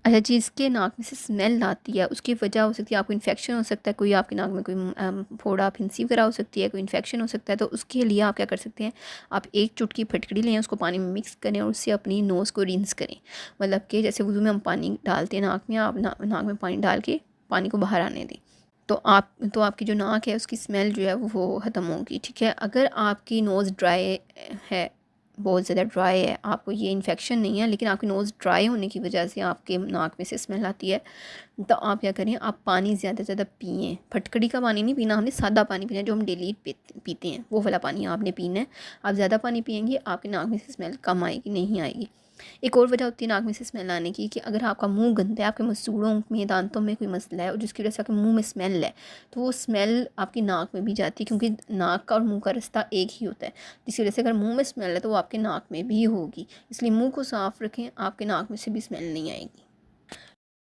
अच्छा, जिसके नाक में से स्मेल आती है उसकी वजह हो सकती है, आपको इन्फेक्शन हो सकता है, कोई आपके नाक में कोई फोड़ा फिंसी वगैरह हो सकती है, कोई इन्फेक्शन हो सकता है। तो उसके लिए आप क्या कर सकते हैं, आप एक चुटकी फटकड़ी लें, उसको पानी में मिक्स करें और उससे अपनी नोज़ को रिंस करें। मतलब कि जैसे वुज़ू में हम पानी डालते हैं नाक में, आप नाक में पानी डाल के पानी को बाहर आने दें, तो आपकी जो नाक है उसकी स्मेल जो है वो ख़त्म होगी। ठीक है, अगर आपकी नोज़ ड्राई है, बहुत ज़्यादा ड्राई है, आपको ये इन्फेक्शन नहीं है लेकिन आपकी नोज़ ड्राई होने की वजह से आपके नाक में से स्मेल आती है, तो आप क्या करें, आप पानी ज़्यादा से ज़्यादा पिएँ। फटकड़ी का पानी नहीं पीना, हमने सादा पानी पीना है जो हम डेली पीते हैं, वो वाला पानी आपने पीना है। आप ज़्यादा पानी पिएंगे, आपके नाक में से स्मेल कम आएगी, नहीं आएगी। एक और वजह होती है नाक में से स्मेल आने की कि अगर आपका मुंह गंदा है, आपके मसूड़ों में, दांतों में कोई मसला है और जिसकी वजह से आपके मुंह में स्मेल है, तो वो स्मेल आपकी नाक में भी जाती है, क्योंकि नाक का और मुंह का रास्ता एक ही होता है। जिसकी वजह से अगर मुंह में स्मेल है तो वो आपके नाक में भी होगी। इसलिए मुंह को साफ़ रखें, आपके नाक में से भी स्मेल नहीं आएगी।